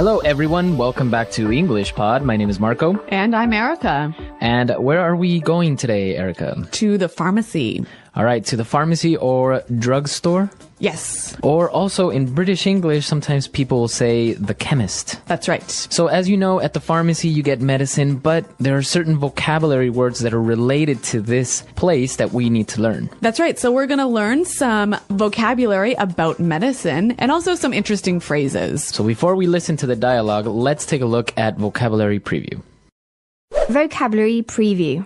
Hello, everyone. Welcome back to English Pod. My name is Marco. And I'm Erica. And where are we going today, Erica? To the pharmacy. All right, to the pharmacy or drugstore? Yes. Or also in British English, sometimes people will say the chemist. That's right. So as you know, at the pharmacy you get medicine, but there are certain vocabulary words that are related to this place that we need to learn. That's right. So we're going to learn some vocabulary about medicine and also some interesting phrases. So before we listen to the dialogue, let's take a look at vocabulary preview. Vocabulary preview.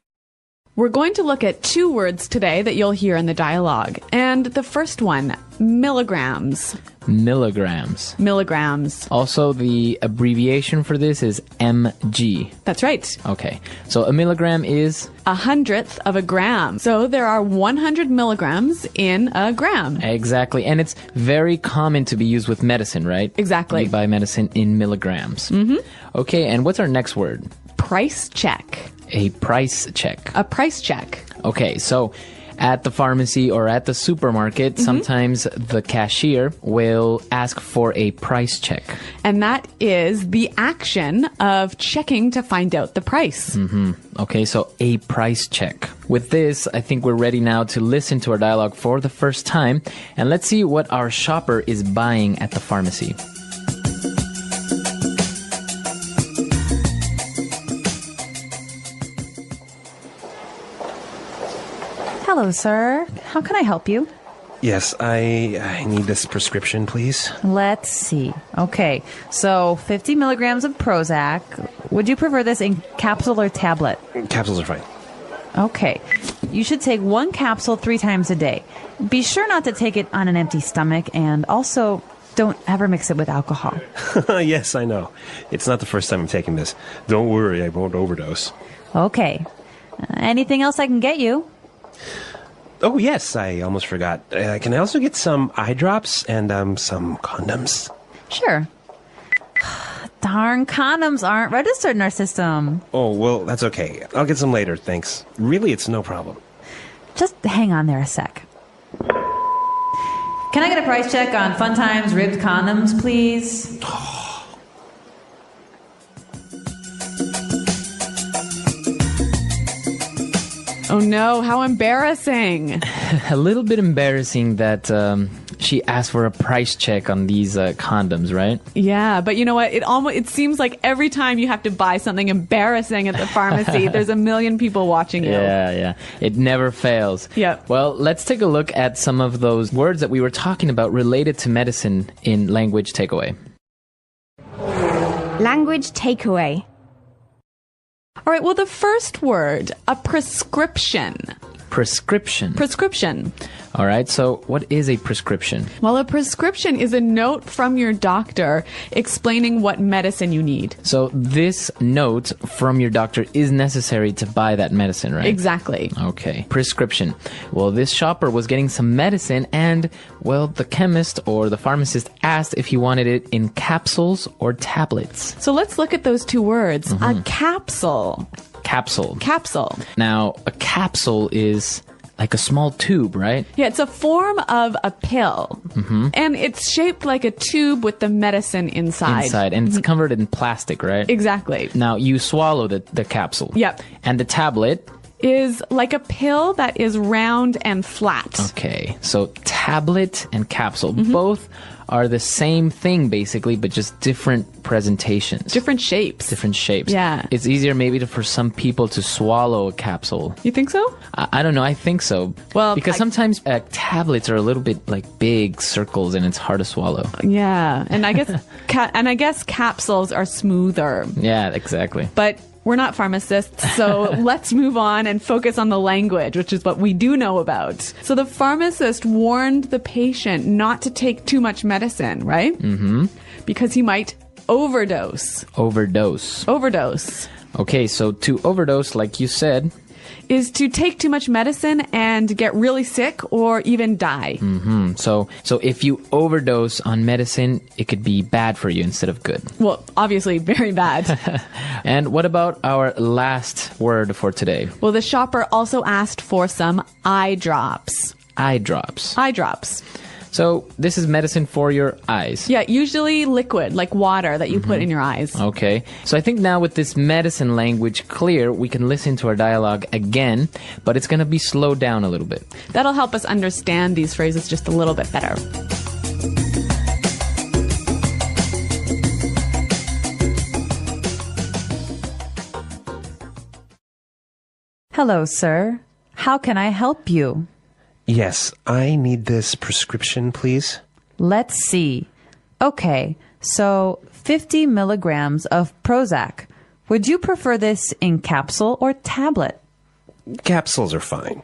We're going to look at two words today that you'll hear in the dialogue. And the first one, milligrams. Milligrams. Milligrams. Also, the abbreviation for this is mg. That's right. Okay, so a milligram is? 100th of a gram. So there are 100 milligrams in a gram. Exactly, and it's very common to be used with medicine, right? Exactly. We buy medicine in milligrams. Mm-hmm. Okay, and what's our next word? Price check. A price check. A price check. Okay, so at the pharmacy or at the supermarket, sometimes the cashier will ask for a price check. And that is the action of checking to find out the price. Okay, so a price check. With this, I think we're ready now to listen to our dialogue for the first time. And let's see what our shopper is buying at the pharmacy. Hello, sir. How can I help you? Yes, I need this prescription, please. Let's see. Okay, so 50 milligrams of Prozac. Would you prefer this in capsule or tablet? Capsules are fine. Okay. You should take one capsule 3 times a day. Be sure not to take it on an empty stomach, and also don't ever mix it with alcohol. Yes, I know. It's not the first time I'm taking this. Don't worry, I won't overdose. Okay. Anything else I can get you? Oh, yes, I almost forgot. Can I also get some eye drops and some condoms? Sure. Darn, condoms aren't registered in our system. Oh, well, that's okay. I'll get some later, thanks. Really, it's no problem. Just hang on there a sec. Can I get a price check on Fun Times ribbed condoms, please? Oh no, how embarrassing. A little bit embarrassing that she asked for a price check on these condoms, right? Yeah, but you know what? It seems like every time you have to buy something embarrassing at the pharmacy, there's a million people watching you. Yeah. It never fails. Yep. Well, let's take a look at some of those words that we were talking about related to medicine in Language Takeaway. Language takeaway. All right, well, the first word, a prescription. Prescription. Prescription. All right, so what is a prescription? Well, a prescription is a note from your doctor explaining what medicine you need. So this note from your doctor is necessary to buy that medicine, right? Exactly. Okay. Prescription. Well, this shopper was getting some medicine and, well, the chemist or the pharmacist asked if he wanted it in capsules or tablets. So let's look at those two words. A capsule. Capsule. Capsule. Now, a capsule is like a small tube, right? Yeah, it's a form of a pill. And it's shaped like a tube with the medicine inside. And it's covered in plastic, right? Exactly. Now, you swallow the capsule. Yep. And the tablet is like a pill that is round and flat. Okay, so tablet and capsule, both are the same thing basically, but just different presentations. Different shapes. Different shapes. Yeah. It's easier maybe for some people to swallow a capsule. You think so? I don't know, I think so. Well, because sometimes tablets are a little bit like big circles and it's hard to swallow. Yeah, and I guess capsules are smoother. Yeah, exactly. But we're not pharmacists, so let's move on and focus on the language, which is what we do know about. So the pharmacist warned the patient not to take too much medicine, right? Mm-hmm. Because he might overdose. Overdose. Overdose. Okay, so to overdose, like you said, is to take too much medicine and get really sick or even die. Mm-hmm. So if you overdose on medicine, it could be bad for you instead of good. Well, obviously very bad. And what about our last word for today? Well, the shopper also asked for some eye drops. Eye drops. Eye drops. So this is medicine for your eyes. Yeah, usually liquid, like water that you put in your eyes. Okay. So I think now with this medicine language clear, we can listen to our dialogue again, but it's going to be slowed down a little bit. That'll help us understand these phrases just a little bit better. Hello, sir. How can I help you? Yes, I need this prescription, please. Let's see. Okay, so 50 milligrams of Prozac. Would you prefer this in capsule or tablet? Capsules are fine.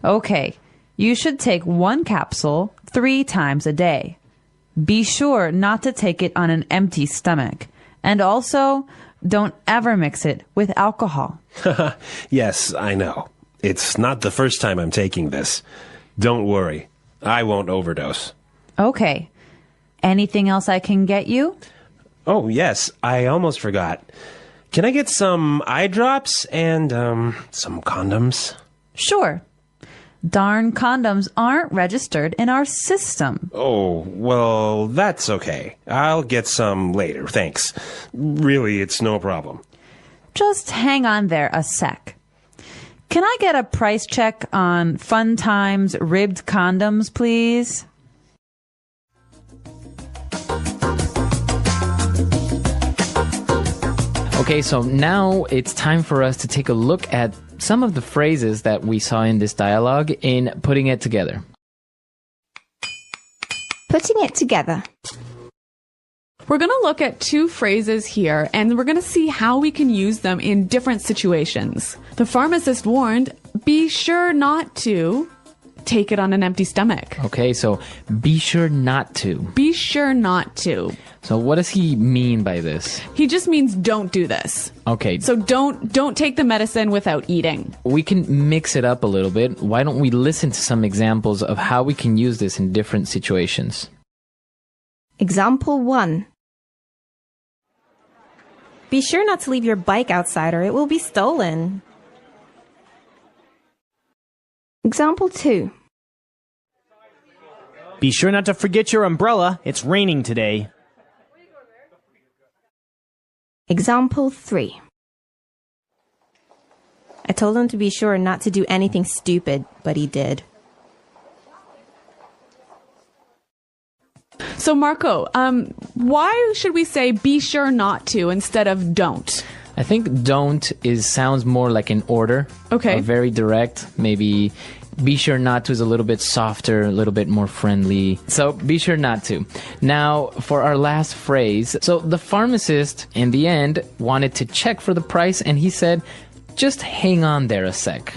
Okay, you should take 1 capsule 3 times a day. Be sure not to take it on an empty stomach. And also, don't ever mix it with alcohol. Yes, I know. It's not the first time I'm taking this. Don't worry. I won't overdose. Okay. Anything else I can get you? Oh, yes. I almost forgot. Can I get some eye drops and, some condoms? Sure. Darn condoms aren't registered in our system. Oh, well, that's okay. I'll get some later, thanks. Really, it's no problem. Just hang on there a sec. Can I get a price check on Fun Times ribbed condoms, please? Okay, so now it's time for us to take a look at some of the phrases that we saw in this dialogue in putting it together. Putting it together. We're going to look at 2 phrases here, and we're going to see how we can use them in different situations. The pharmacist warned, be sure not to take it on an empty stomach. Okay, so be sure not to. Be sure not to. So what does he mean by this? He just means don't do this. Okay. So don't take the medicine without eating. We can mix it up a little bit. Why don't we listen to some examples of how we can use this in different situations? Example 1. Be sure not to leave your bike outside or it will be stolen. Example 2. Be sure not to forget your umbrella. It's raining today. Example 3. I told him to be sure not to do anything stupid, but he did. So Marco, why should we say be sure not to instead of don't? I think don't sounds more like an order. Okay. Very direct. Maybe be sure not to is a little bit softer, a little bit more friendly. So be sure not to. Now, for our last phrase. So the pharmacist, in the end, wanted to check for the price, and he said, just hang on there a sec.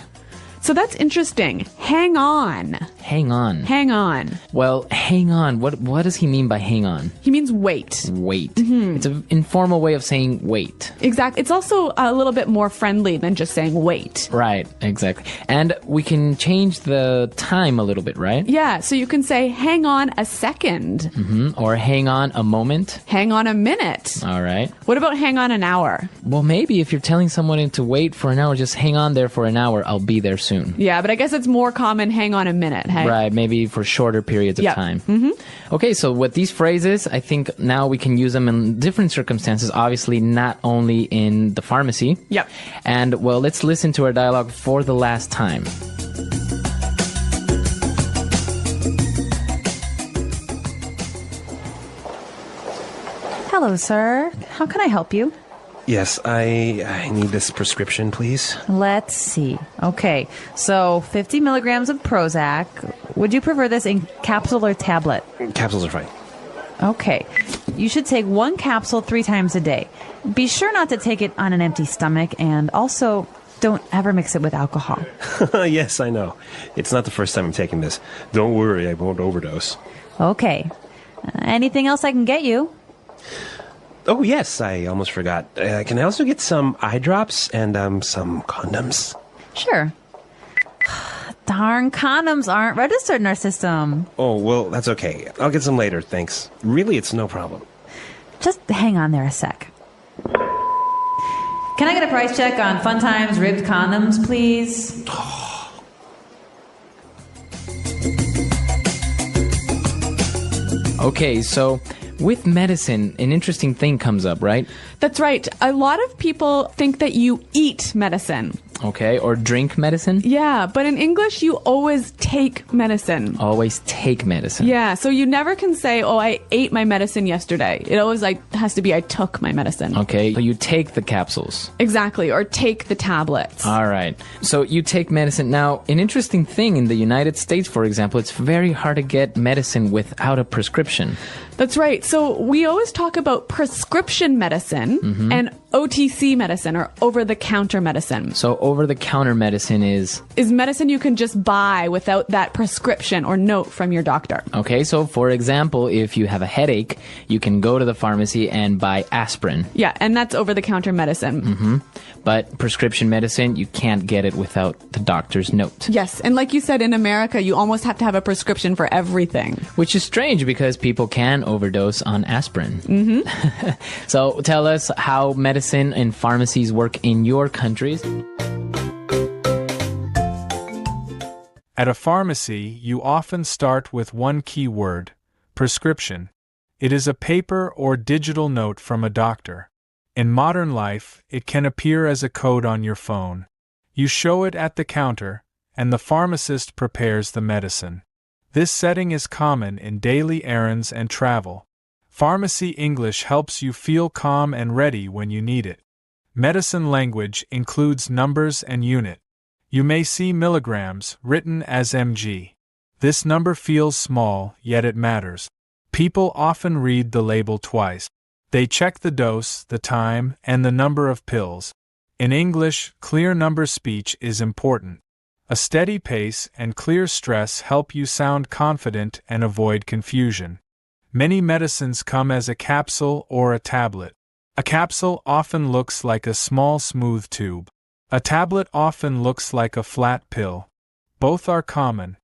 So that's interesting. Hang on. Hang on. Hang on. Well, hang on. What does he mean by hang on? He means wait. Wait. It's an informal way of saying wait. Exactly. It's also a little bit more friendly than just saying wait. Right, exactly. And we can change the time a little bit, right? Yeah, so you can say hang on a second. Or hang on a moment. Hang on a minute. All right. What about hang on an hour? Well, maybe if you're telling someone to wait for an hour, just hang on there for an hour. I'll be there soon. Yeah, but I guess it's more common hang on a minute, hey? Right, maybe for shorter periods of time. Okay, so with these phrases, I think now we can use them in different circumstances, obviously not only in the pharmacy. Yep. And, well, let's listen to our dialogue for the last time. Hello, sir. How can I help you? Yes, I need this prescription, please. Let's see. Okay, so 50 milligrams of Prozac. Would you prefer this in capsule or tablet? Capsules are fine. Okay. You should take 1 capsule 3 times a day. Be sure not to take it on an empty stomach, and also don't ever mix it with alcohol. Yes, I know. It's not the first time I'm taking this. Don't worry, I won't overdose. Okay. Anything else I can get you? Oh, yes, I almost forgot. Can I also get some eye drops and, some condoms? Sure. Darn condoms aren't registered in our system. Oh, well, that's okay. I'll get some later, thanks. Really, it's no problem. Just hang on there a sec. Can I get a price check on Fun Times ribbed condoms, please? Okay, so with medicine, an interesting thing comes up, right? That's right. A lot of people think that you eat medicine. Okay, or drink medicine? Yeah, but in English, you always take medicine. Always take medicine. Yeah, so you never can say, oh, I ate my medicine yesterday. It always has to be, I took my medicine. Okay, so you take the capsules. Exactly, or take the tablets. All right. So you take medicine. Now, an interesting thing in the United States, for example, it's very hard to get medicine without a prescription. That's right. So we always talk about prescription medicine and OTC medicine, or over-the-counter medicine. So over-the-counter medicine is medicine you can just buy without that prescription or note from your doctor. okay. So for example, if you have a headache, you can go to the pharmacy and buy aspirin. Yeah, and that's over-the-counter medicine. But prescription medicine, you can't get it without the doctor's note. Yes, and like you said, in America, you almost have to have a prescription for everything. Which is strange because people can overdose on aspirin. So tell us how medicine and pharmacies work in your countries. At a pharmacy, you often start with one key word, prescription. It is a paper or digital note from a doctor. In modern life, it can appear as a code on your phone. You show it at the counter, and the pharmacist prepares the medicine. This setting is common in daily errands and travel. Pharmacy English helps you feel calm and ready when you need it. Medicine language includes numbers and unit. You may see milligrams written as mg. This number feels small, yet it matters. People often read the label twice. They check the dose, the time, and the number of pills. In English, clear number speech is important. A steady pace and clear stress help you sound confident and avoid confusion. Many medicines come as a capsule or a tablet. A capsule often looks like a small smooth tube. A tablet often looks like a flat pill. Both are common.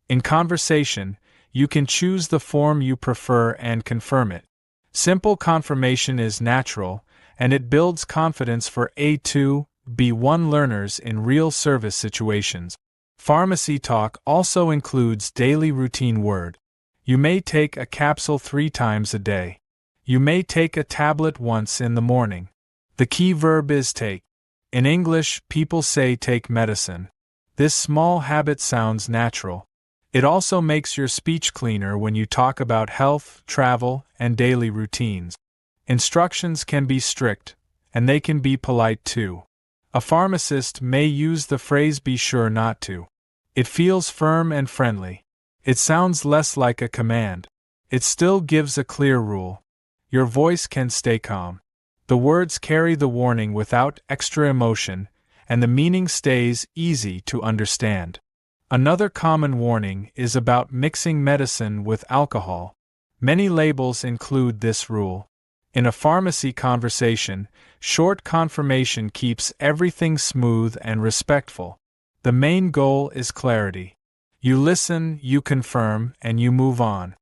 In conversation, you can choose the form you prefer and confirm it. Simple confirmation is natural, and it builds confidence for A2, B1 learners in real service situations. Pharmacy talk also includes daily routine word. You may take a capsule 3 times a day. You may take a tablet once in the morning. The key verb is take. In English, people say take medicine. This small habit sounds natural. It also makes your speech cleaner when you talk about health, travel, and daily routines. Instructions can be strict, and they can be polite too. A pharmacist may use the phrase be sure not to. It feels firm and friendly. It sounds less like a command. It still gives a clear rule. Your voice can stay calm. The words carry the warning without extra emotion, and the meaning stays easy to understand. Another common warning is about mixing medicine with alcohol. Many labels include this rule. In a pharmacy conversation, short confirmation keeps everything smooth and respectful. The main goal is clarity. You listen, you confirm, and you move on.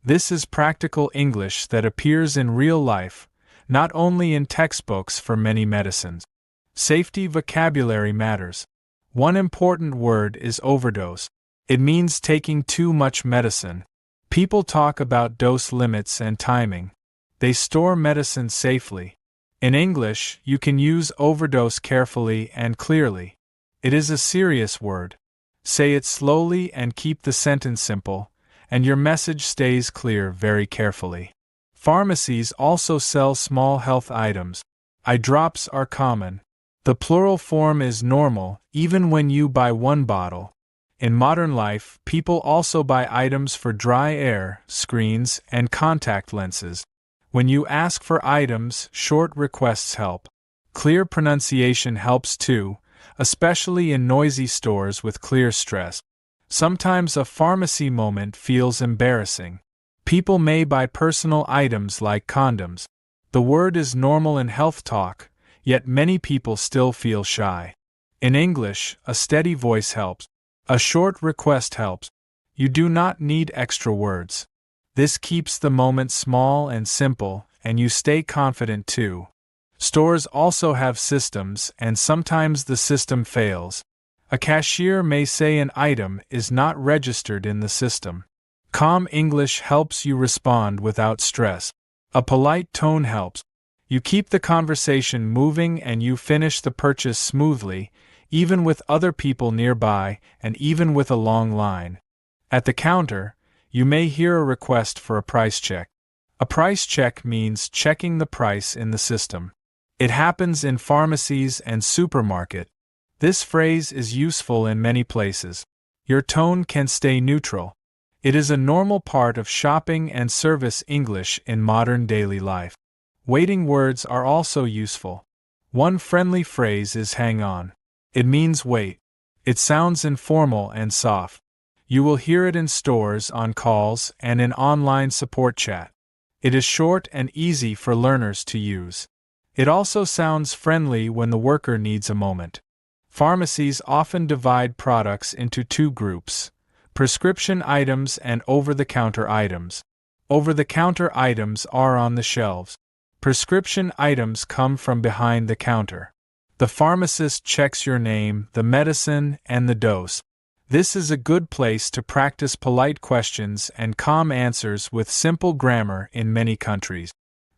This is practical English that appears in real life, not only in textbooks for many medicines. Safety vocabulary matters. One important word is overdose. It means taking too much medicine. People talk about dose limits and timing. They store medicine safely. In English, you can use overdose carefully and clearly. It is a serious word. Say it slowly and keep the sentence simple, and your message stays clear very carefully. Pharmacies also sell small health items. Eye drops are common. The plural form is normal, even when you buy one bottle. In modern life, people also buy items for dry air, screens, and contact lenses. When you ask for items, short requests help. Clear pronunciation helps too, especially in noisy stores with clear stress. Sometimes a pharmacy moment feels embarrassing. People may buy personal items like condoms. The word is normal in health talk, yet many people still feel shy. In English, a steady voice helps. A short request helps. You do not need extra words. This keeps the moment small and simple, and you stay confident too. Stores also have systems, and sometimes the system fails. A cashier may say an item is not registered in the system. Calm English helps you respond without stress. A polite tone helps. You keep the conversation moving and you finish the purchase smoothly, even with other people nearby and even with a long line. At the counter, you may hear a request for a price check. A price check means checking the price in the system. It happens in pharmacies and supermarkets. This phrase is useful in many places. Your tone can stay neutral. It is a normal part of shopping and service English in modern daily life. Waiting words are also useful. One friendly phrase is hang on. It means wait. It sounds informal and soft. You will hear it in stores, on calls, and in online support chat. It is short and easy for learners to use. It also sounds friendly when the worker needs a moment. Pharmacies often divide products into two groups: prescription items and over-the-counter items. Over-the-counter items are on the shelves. Prescription items come from behind the counter. The pharmacist checks your name, the medicine, and the dose. This is a good place to practice polite questions and calm answers with simple grammar in many countries.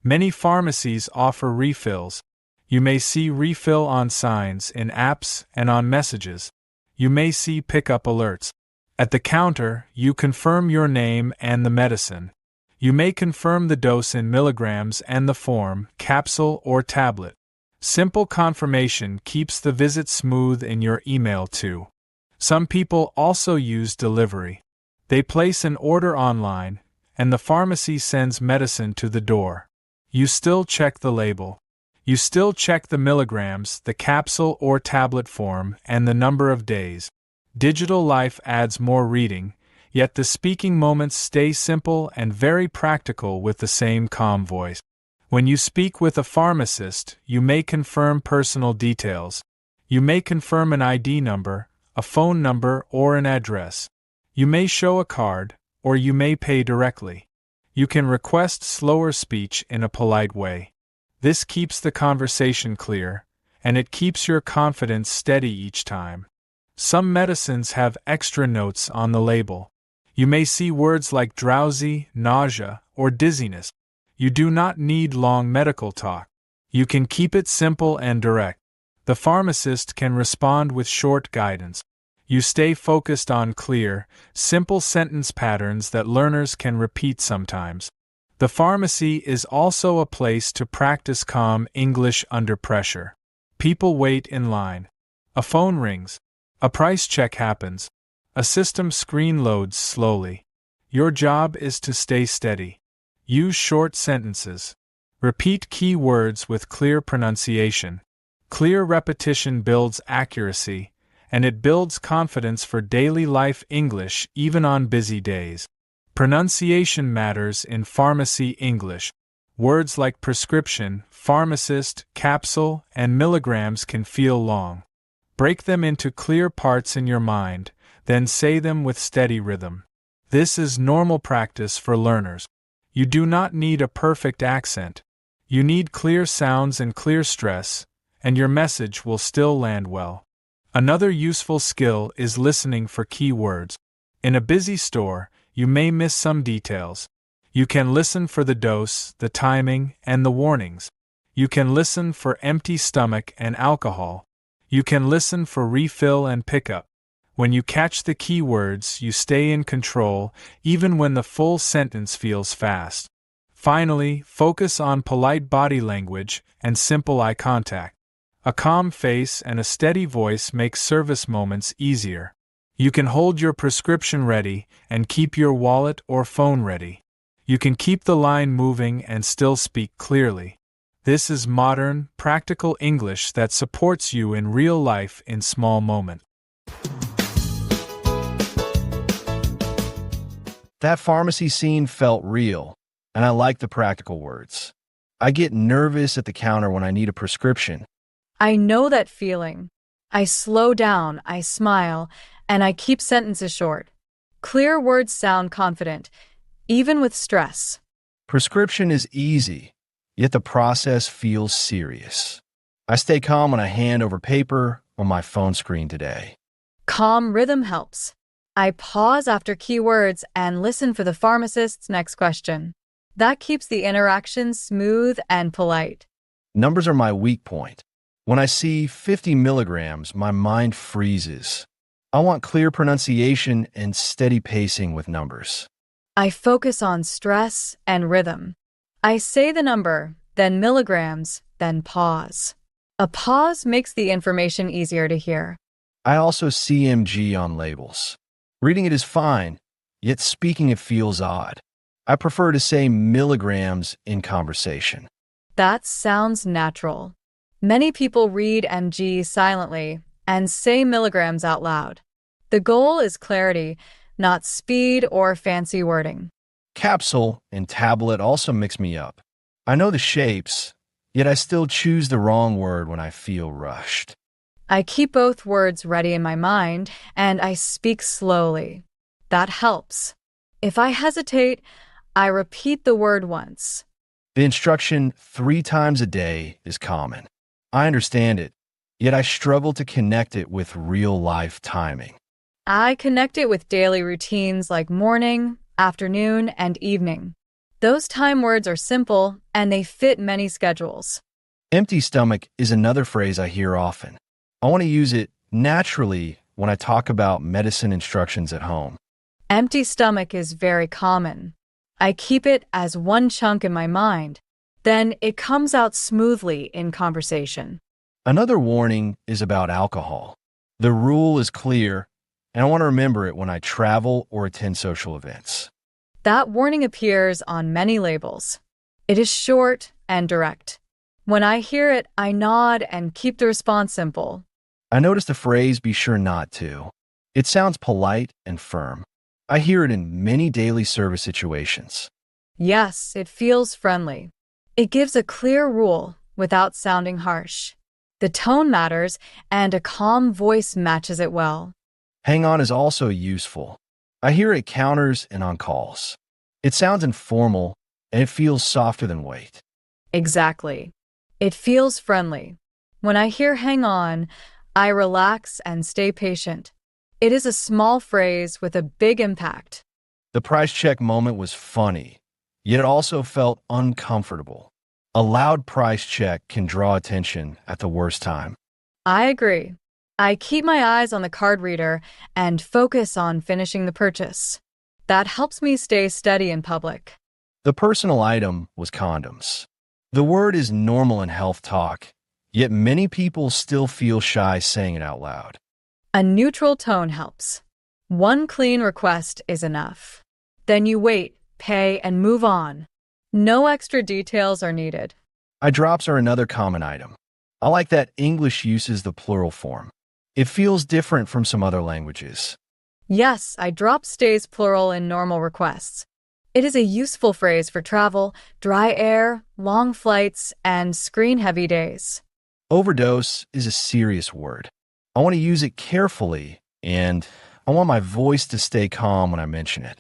Many pharmacies offer refills. You may see refill on signs, in apps, and on messages. You may see pickup alerts. At the counter, you confirm your name and the medicine. You may confirm the dose in milligrams and the form, capsule or tablet. Simple confirmation keeps the visit smooth in your email too. Some people also use delivery. They place an order online, and the pharmacy sends medicine to the door. You still check the label. You still check the milligrams, the capsule or tablet form, and the number of days. Digital life adds more reading, yet the speaking moments stay simple and very practical with the same calm voice. When you speak with a pharmacist, you may confirm personal details. You may confirm an ID number, a phone number, or an address. You may show a card, or you may pay directly. You can request slower speech in a polite way. This keeps the conversation clear, and it keeps your confidence steady each time. Some medicines have extra notes on the label. You may see words like drowsy, nausea, or dizziness. You do not need long medical talk. You can keep it simple and direct. The pharmacist can respond with short guidance. You stay focused on clear, simple sentence patterns that learners can repeat sometimes. The pharmacy is also a place to practice calm English under pressure. People wait in line. A phone rings. A price check happens. A system screen loads slowly. Your job is to stay steady. Use short sentences. Repeat key words with clear pronunciation. Clear repetition builds accuracy, and it builds confidence for daily life English even on busy days. Pronunciation matters in pharmacy English. Words like prescription, pharmacist, capsule, and milligrams can feel long. Break them into clear parts in your mind, then say them with steady rhythm. This is normal practice for learners. You do not need a perfect accent. You need clear sounds and clear stress, and your message will still land well. Another useful skill is listening for key words. In a busy store, you may miss some details. You can listen for the dose, the timing, and the warnings. You can listen for empty stomach and alcohol. You can listen for refill and pickup. When you catch the key words, you stay in control, even when the full sentence feels fast. Finally, focus on polite body language and simple eye contact. A calm face and a steady voice make service moments easier. You can hold your prescription ready and keep your wallet or phone ready. You can keep the line moving and still speak clearly. This is modern, practical English that supports you in real life in small moments. That pharmacy scene felt real, and I like the practical words. I get nervous at the counter when I need a prescription. I know that feeling. I slow down, I smile, and I keep sentences short. Clear words sound confident, even with stress. Prescription is easy, yet the process feels serious. I stay calm when I hand over paper on my phone screen today. Calm rhythm helps. I pause after keywords and listen for the pharmacist's next question. That keeps the interaction smooth and polite. Numbers are my weak point. When I see 50 milligrams, my mind freezes. I want clear pronunciation and steady pacing with numbers. I focus on stress and rhythm. I say the number, then milligrams, then pause. A pause makes the information easier to hear. I also see mg on labels. Reading it is fine, yet speaking it feels odd. I prefer to say milligrams in conversation. That sounds natural. Many people read mg silently and say milligrams out loud. The goal is clarity, not speed or fancy wording. Capsule and tablet also mix me up. I know the shapes, yet I still choose the wrong word when I feel rushed. I keep both words ready in my mind, and I speak slowly. That helps. If I hesitate, I repeat the word once. The instruction 3 times a day is common. I understand it, yet I struggle to connect it with real-life timing. I connect it with daily routines like morning, afternoon, and evening. Those time words are simple, and they fit many schedules. Empty stomach is another phrase I hear often. I want to use it naturally when I talk about medicine instructions at home. Empty stomach is very common. I keep it as one chunk in my mind. Then it comes out smoothly in conversation. Another warning is about alcohol. The rule is clear, and I want to remember it when I travel or attend social events. That warning appears on many labels. It is short and direct. When I hear it, I nod and keep the response simple. I noticed the phrase, be sure not to. It sounds polite and firm. I hear it in many daily service situations. Yes, it feels friendly. It gives a clear rule without sounding harsh. The tone matters, and a calm voice matches it well. Hang on is also useful. I hear it counters and on calls. It sounds informal, and it feels softer than wait. Exactly. It feels friendly. When I hear hang on, I relax and stay patient. It is a small phrase with a big impact. The price check moment was funny, yet it also felt uncomfortable. A loud price check can draw attention at the worst time. I agree. I keep my eyes on the card reader and focus on finishing the purchase. That helps me stay steady in public. The personal item was condoms. The word is normal in health talk, yet many people still feel shy saying it out loud. A neutral tone helps. One clean request is enough. Then you wait, pay, and move on. No extra details are needed. Eye drops are another common item. I like that English uses the plural form. It feels different from some other languages. Yes, eye drop stays plural in normal requests. It is a useful phrase for travel, dry air, long flights, and screen-heavy days. Overdose is a serious word. I want to use it carefully, and I want my voice to stay calm when I mention it.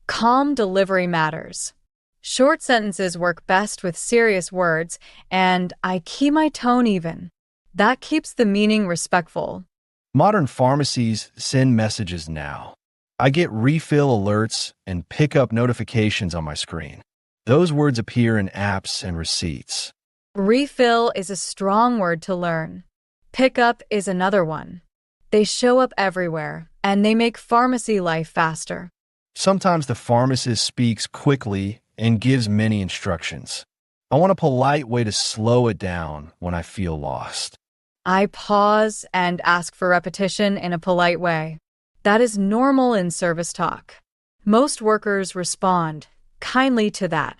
Calm delivery matters. Short sentences work best with serious words, and I keep my tone even. That keeps the meaning respectful. Modern pharmacies send messages now. I get refill alerts and pick up notifications on my screen. Those words appear in apps and receipts. Refill is a strong word to learn. Pickup is another one. They show up everywhere, and they make pharmacy life faster. Sometimes the pharmacist speaks quickly and gives many instructions. I want a polite way to slow it down when I feel lost. I pause and ask for repetition in a polite way. That is normal in service talk. Most workers respond kindly to that.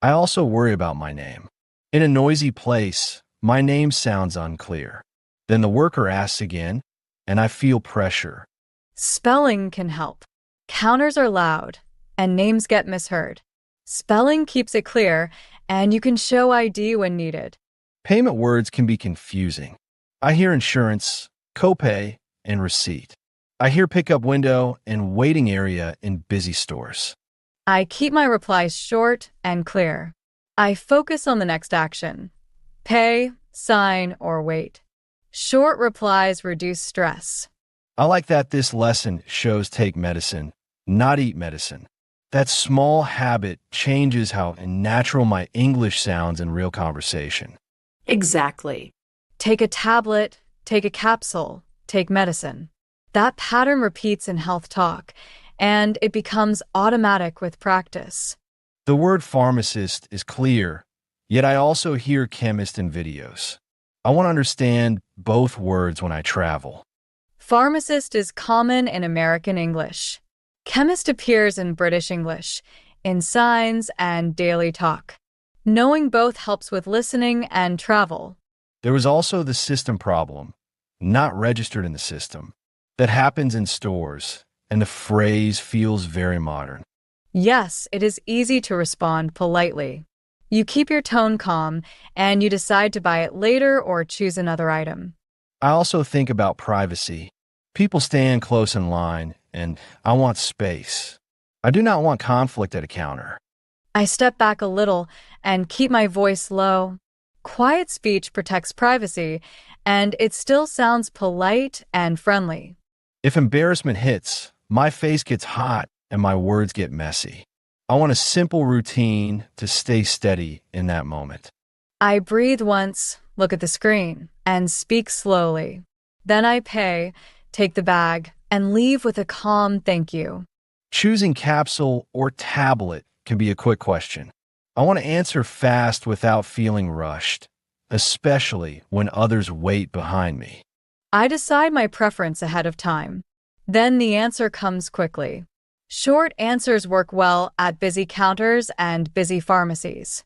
I also worry about my name. In a noisy place, my name sounds unclear. Then the worker asks again, and I feel pressure. Spelling can help. Counters are loud, and names get misheard. Spelling keeps it clear, and you can show ID when needed. Payment words can be confusing. I hear insurance, copay, and receipt. I hear pickup window and waiting area in busy stores. I keep my replies short and clear. I focus on the next action. Pay, sign, or wait. Short replies reduce stress. I like that this lesson shows take medicine, not eat medicine. That small habit changes how natural my English sounds in real conversation. Exactly. Take a tablet, take a capsule, take medicine. That pattern repeats in health talk, and it becomes automatic with practice. The word pharmacist is clear, yet I also hear chemist in videos. I want to understand both words when I travel. Pharmacist is common in American English. Chemist appears in British English, in signs and daily talk. Knowing both helps with listening and travel. There was also the system problem, not registered in the system, that happens in stores, and the phrase feels very modern. Yes, it is easy to respond politely. You keep your tone calm, and you decide to buy it later or choose another item. I also think about privacy. People stand close in line, and I want space. I do not want conflict at a counter. I step back a little and keep my voice low. Quiet speech protects privacy, and it still sounds polite and friendly. If embarrassment hits, my face gets hot and my words get messy. I want a simple routine to stay steady in that moment. I breathe once, look at the screen, and speak slowly. Then I pay, take the bag, and leave with a calm thank you. Choosing capsule or tablet can be a quick question. I want to answer fast without feeling rushed, especially when others wait behind me. I decide my preference ahead of time. Then the answer comes quickly. Short answers work well at busy counters and busy pharmacies.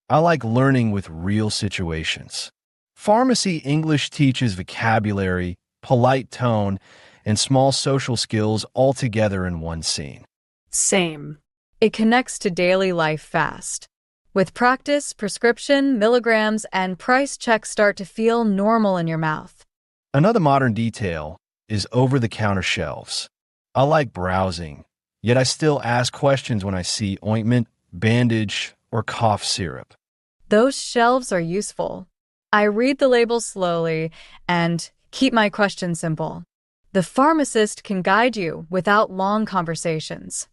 I like learning with real situations. Pharmacy English teaches vocabulary, polite tone, and small social skills all together in one scene. Same. It connects to daily life fast. With practice, prescription, milligrams, and price checks start to feel normal in your mouth. Another modern detail is over-the-counter shelves. I like browsing, yet I still ask questions when I see ointment, bandage, or cough syrup. Those shelves are useful. I read the labels slowly and keep my questions simple. The pharmacist can guide you without long conversations.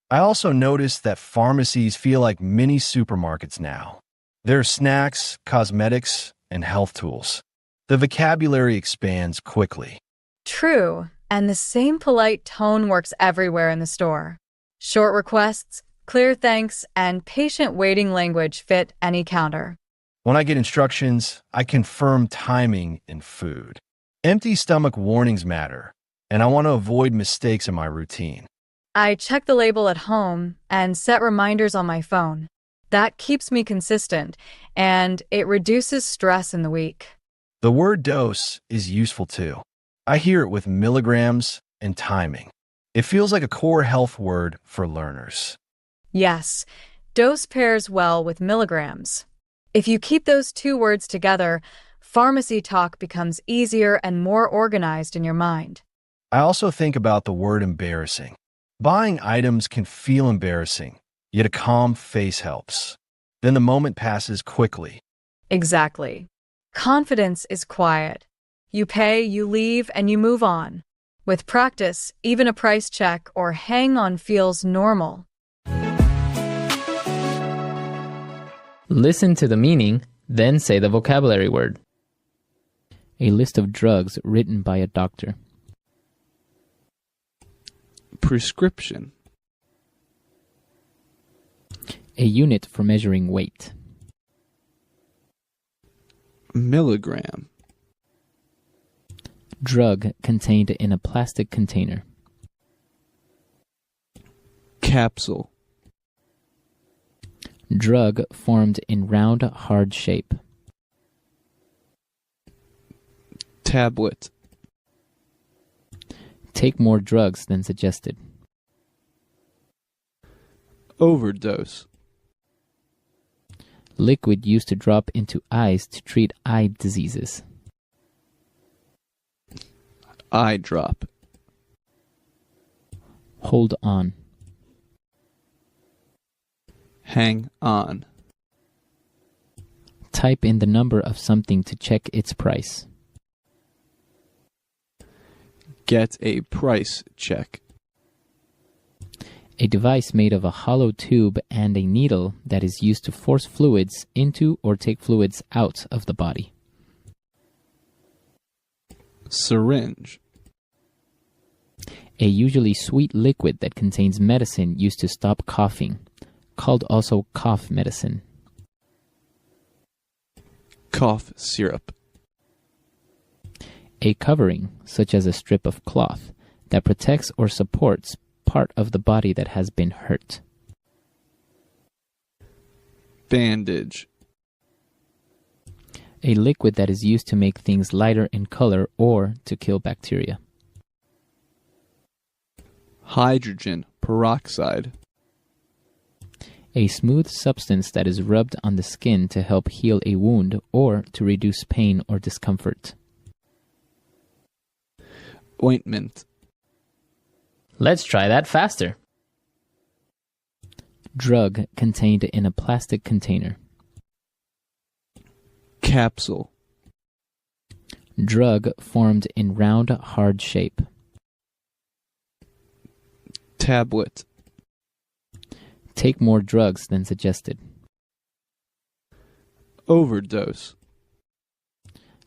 I also notice that pharmacies feel like mini supermarkets now. There are snacks, cosmetics, and health tools. The vocabulary expands quickly. True, and the same polite tone works everywhere in the store. Short requests, clear thanks, and patient waiting language fit any counter. When I get instructions, I confirm timing in food. Empty stomach warnings matter, and I want to avoid mistakes in my routine. I check the label at home and set reminders on my phone. That keeps me consistent, and it reduces stress in the week. The word dose is useful too. I hear it with milligrams and timing. It feels like a core health word for learners. Yes, dose pairs well with milligrams. If you keep those two words together, pharmacy talk becomes easier and more organized in your mind. I also think about the word embarrassing. Buying items can feel embarrassing, yet a calm face helps. Then the moment passes quickly. Exactly. Confidence is quiet. You pay, you leave, and you move on. With practice, even a price check or hang on feels normal. Listen to the meaning, then say the vocabulary word. A list of drugs written by a doctor. Prescription. A unit for measuring weight. Milligram. Drug contained in a plastic container. Capsule. Drug formed in round, hard shape. Tablet. Take more drugs than suggested. Overdose. Liquid used to drop into eyes to treat eye diseases. Eye drop. Hold on. Hang on. Type in the number of something to check its price. Get a price check. A device made of a hollow tube and a needle that is used to force fluids into or take fluids out of the body. Syringe. A usually sweet liquid that contains medicine used to stop coughing, called also cough medicine. Cough syrup. A covering, such as a strip of cloth, that protects or supports part of the body that has been hurt. Bandage. A liquid that is used to make things lighter in color or to kill bacteria. Hydrogen peroxide. A smooth substance that is rubbed on the skin to help heal a wound or to reduce pain or discomfort. Ointment. Let's try that faster. Drug contained in a plastic container. Capsule. Drug formed in round, hard shape. Tablet. Take more drugs than suggested. Overdose.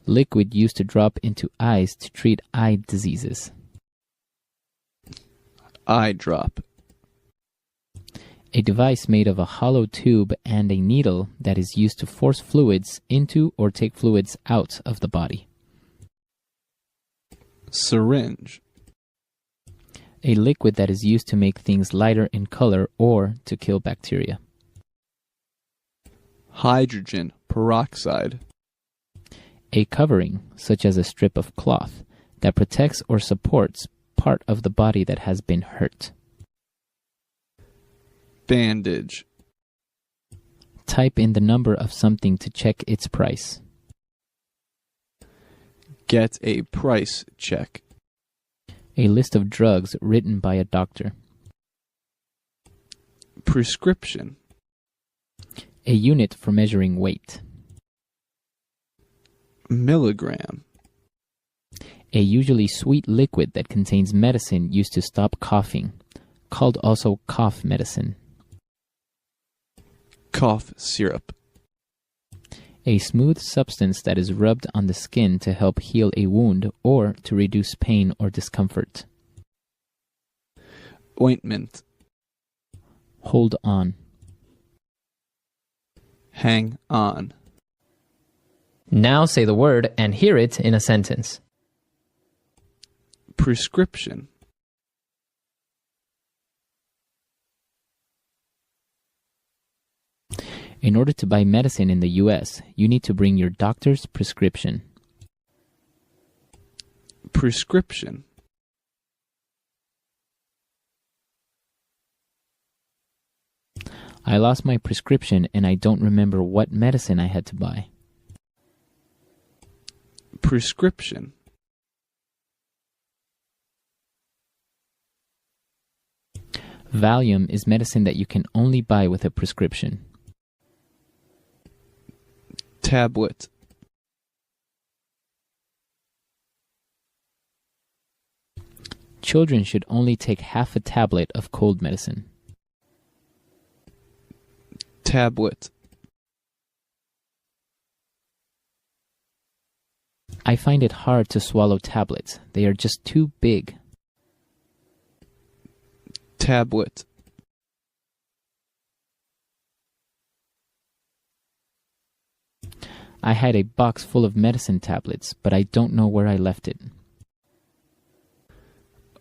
Liquid used to drop into eyes to treat eye diseases. Eye drop. A device made of a hollow tube and a needle that is used to force fluids into or take fluids out of the body. Syringe. A liquid that is used to make things lighter in color or to kill bacteria. Hydrogen peroxide. A covering, such as a strip of cloth, that protects or supports part of the body that has been hurt. Bandage. Type in the number of something to check its price. Get a price check. A list of drugs written by a doctor. Prescription. A unit for measuring weight. Milligram. A usually sweet liquid that contains medicine used to stop coughing, called also cough medicine. Cough syrup. A smooth substance that is rubbed on the skin to help heal a wound or to reduce pain or discomfort. Ointment. Hold on. Hang on. Now say the word and hear it in a sentence. Prescription. In order to buy medicine in the U.S., you need to bring your doctor's prescription. Prescription. I lost my prescription and I don't remember what medicine I had to buy. Prescription. Valium is medicine that you can only buy with a prescription. Tablet. Children should only take half a tablet of cold medicine. Tablet. I find it hard to swallow tablets. They are just too big. Tablet. I had a box full of medicine tablets, but I don't know where I left it.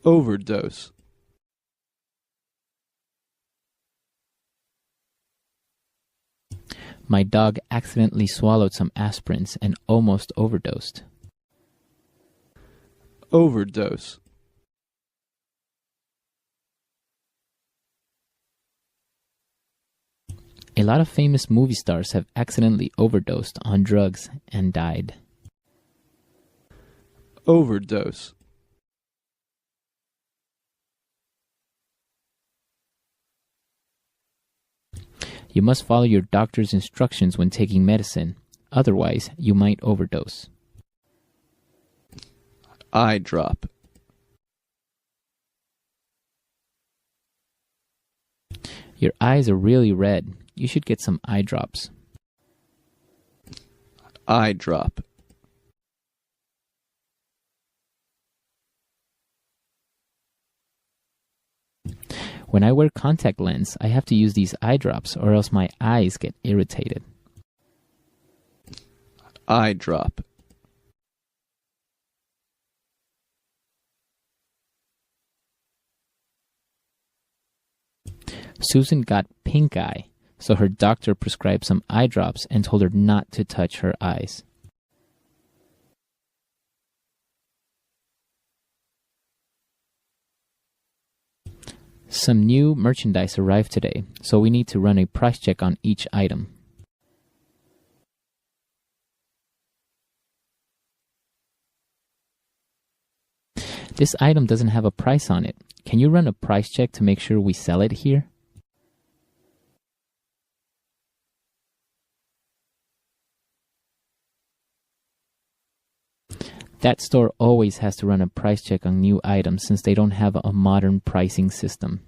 Overdose. My dog accidentally swallowed some aspirins and almost overdosed. Overdose. A lot of famous movie stars have accidentally overdosed on drugs and died. Overdose. You must follow your doctor's instructions when taking medicine. Otherwise, you might overdose. Eye drop. Your eyes are really red. You should get some eye drops. Eye drop. When I wear contact lens, I have to use these eye drops or else my eyes get irritated. Eye drop. Susan got pink eye, so her doctor prescribed some eye drops and told her not to touch her eyes. Some new merchandise arrived today, so we need to run a price check on each item. This item doesn't have a price on it. Can you run a price check to make sure we sell it here? That store always has to run a price check on new items since they don't have a modern pricing system.